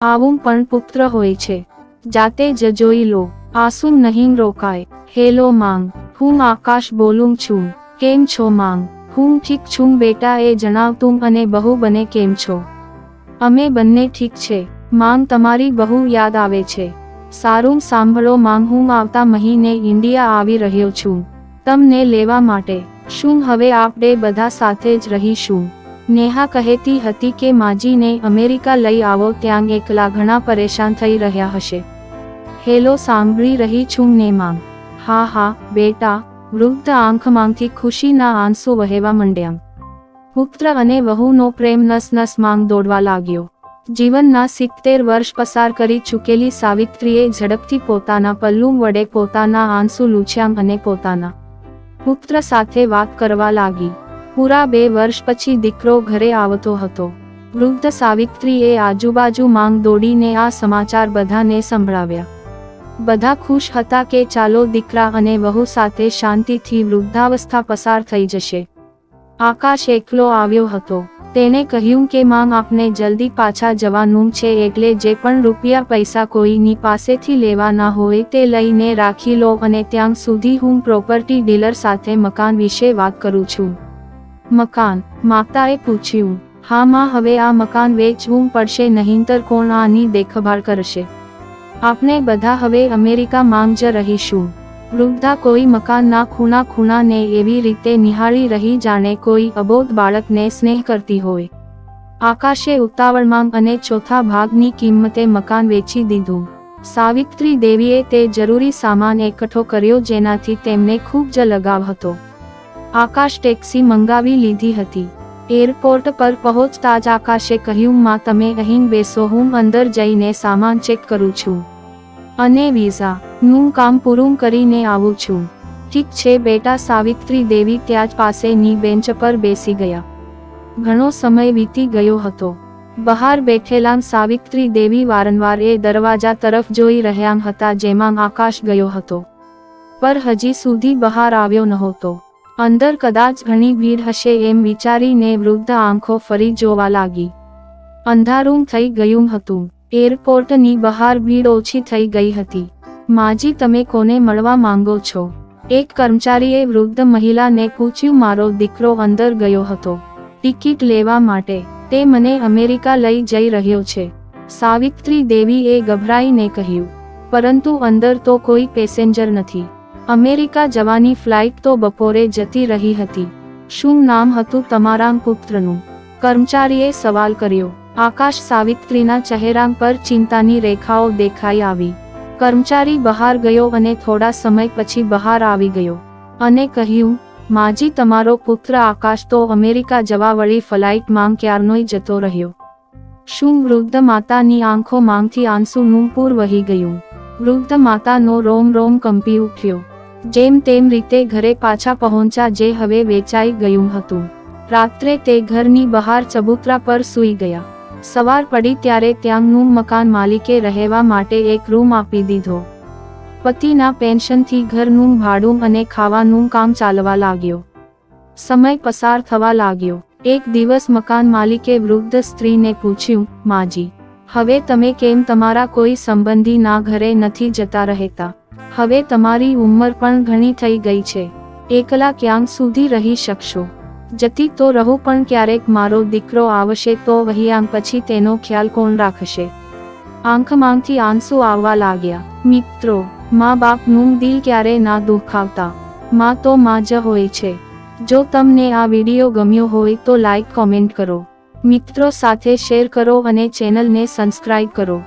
આવું પણ પુત્ર હોય છે, જાતે જ જોઈ લો. આંસુ નહીં રોકાય. હેલો માંગ, હું આકાશ બોલું છું. કેમ છો માંગ? હું ઠીક છું બેટા, એ જણાવ તું અને બહુ બને કેમ છો? અમે બંને ઠીક છે માંગ, તમારી બહુ યાદ આવે છે. સારું સાંભળો માંગ, હું આવતા મહિને ઇન્ડિયા આવી રહ્યો છું તમને લેવા માટે. શું હવે આપણે બધા સાથે જ રહીશું? નેહા કહેતી હતી કે માજીને અમેરિકા લઈ આવો, ત્યાં એકલા ઘણા પરેશાન થઈ રહ્યા હશે. હેલો સાંભળી રહી છું ને માંગ? હા હા બેટા. વૃદ્ધ આંખમાંથી ખુશીના આંસુ વહેવા માંડ્યા. પુત્ર અને વહુનો પ્રેમ નસ નસ માંગ દોડવા લાગ્યો. જીવનના 70 વર્ષ પસાર કરી ચૂકેલી સાવિત્રીએ ઝડપથી પોતાના પલ્લું વડે પોતાના આંસુ લૂછ્યા અને પોતાના પુત્ર સાથે વાત કરવા લાગી. પૂરા 2 વર્ષ પછી દીકરો ઘરે આવતો હતો. વૃદ્ધ સાવિત્રીએ આજુબાજુ માંગ દોડીને આ સમાચાર બધાને સંભળાવ્યા. બધા ખુશ હતા કે ચાલો દીકરા અને વહુ સાથે શાંતિથી વૃદ્ધાવસ્થા પસાર થઈ જશે. આકાશ એકલો આવ્યો હતો. તેણે કહ્યું કે માંગ, આપને જલ્દી પાછા જવાનું છે, એટલે જે પણ રૂપિયા પૈસા કોઈની પાસેથી લેવાના હોય તે લઈને રાખી લો, અને ત્યાં સુધી હું પ્રોપર્ટી ડીલર સાથે મકાન વિશે વાત કરું છું. મકાન? માતાએ પૂછ્યું. હા માં, હવે આ મકાન વેચવું પડશે, નહીંતર કોણ આની દેખભાળ કરશે? આપણે બધા હવે અમેરિકા માંગ જ રહીશું. વૃદ્ધા કોઈ મકાનના ખૂણાને એવી રીતે નિહાળી રહી જાણે કોઈ અબોધ બાળકને સ્નેહ કરતી હોય. આકાશે ઉતાવળમાં અને ચોથા ભાગની કિંમતે મકાન વેચી દીધું. સાવિત્રી દેવીએ તે જરૂરી સામાન એકઠો કર્યો જેનાથી તેમને ખૂબ જ લગાવ હતો. આકાશ ટેક્સી મંગાવી લીધી હતી. એરપોર્ટ પર પહોંચતા જ આકાશે કહ્યું, માં તમે અહીં બેસો, હું અંદર જઈને સામાન ચેક કરું છું અને વિઝાનું કામ પૂરું કરીને આવું છું. ઠીક છે બેટા. સાવિત્રી દેવી ત્યાં જ પાસેની બેન્ચ પર બેસી ગયા. ઘણો સમય વીતી ગયો હતો. બહાર બેઠેલા સાવિત્રી દેવી વારંવાર એ દરવાજા તરફ જોઈ રહ્યા હતા જેમાં આકાશ ગયો હતો, પર હજી સુધી બહાર આવ્યો નહોતો. અંદર કદાચ ઘણી ભીડ હશે એમ વિચારીને વૃદ્ધ આંખો ફરી જોવા લાગી. અંધારું થઈ ગયું હતું. એરપોર્ટની બહાર ભીડ ઓછી થઈ ગઈ હતી. માજી, તમે કોને મળવા માંગો છો? એક કર્મચારીએ વૃદ્ધ મહિલાને પૂછ્યું. મારો દીકરો અંદર ગયો હતો ટિકિટ લેવા માટે. તે મને અમેરિકા લઈ જઈ રહ્યો છે, સાવિત્રી દેવીએ ગભરાઈને કહ્યું. પરંતુ અંદર તો કોઈ પેસેન્જર નથી. અમેરિકા જવાની ફ્લાઇટ તો બપોરે જતી રહી હતી. શું નામ હતું તમારા પુત્રનું? કર્મચારીએ સવાલ કર્યો. આકાશ. સાવિત્રીના ચહેરા પર ચિંતાની રેખાઓ દેખાઈ આવી. કર્મચારી બહાર ગયો અને થોડા સમય પછી બહાર આવી ગયો અને કહ્યું, માજી, તમારો પુત્ર આકાશ તો અમેરિકા જવા વળી ફ્લાઇટમાં ક્યારનોય જતો રહ્યો. શું? વૃદ્ધ માતાની આંખો માંથી આંસુનું પૂર વહી ગયું. વૃદ્ધ માતાનો રોમ રોમ કંપી ઉઠ્યો. જેમ તેમ રીતે ઘરે પાછા પહોંચ્યા, જે હવે વેચાઈ ગયું હતું. રાત્રે તે ઘરની બહાર ચબૂતરા પર સૂઈ ગયા. સવાર પડી ત્યારે ત્યાંનું મકાન માલિકે રહેવા માટે એક રૂમ આપી દીધો. પતિના પેન્શનથી ઘરનું ભાડું અને ખાવાનું કામ ચાલવા લાગ્યો. સમય પસાર થવા લાગ્યો. એક દિવસ મકાન માલિકે વૃદ્ધ સ્ત્રીને પૂછ્યું, માજી, હવે તમે કેમ તમારા કોઈ સંબંધીના ઘરે નથી જતા રહેતા? હવે તમારી ઉંમર પણ ઘણી થઈ ગઈ છે. એકલા ક્યાં સુધી રહી શકશો? જતી તો રહું, પણ ક્યારેક મારો દીકરો આવશે તો વહિયાંગ પછી તેનો ખ્યાલ કોણ રાખશે? આંખમાંથી આંસુ આવવા લાગ્યા. મિત્રો, મા બાપનું દિલ ક્યારે ના દુખાવતા. માં તો માં જ હોય છે. જો તમને આ વિડીયો ગમ્યો હોય તો લાઈક, કોમેન્ટ કરો. મિત્રો સાથે શેર કરો અને ચેનલને સબસ્ક્રાઇબ કરો.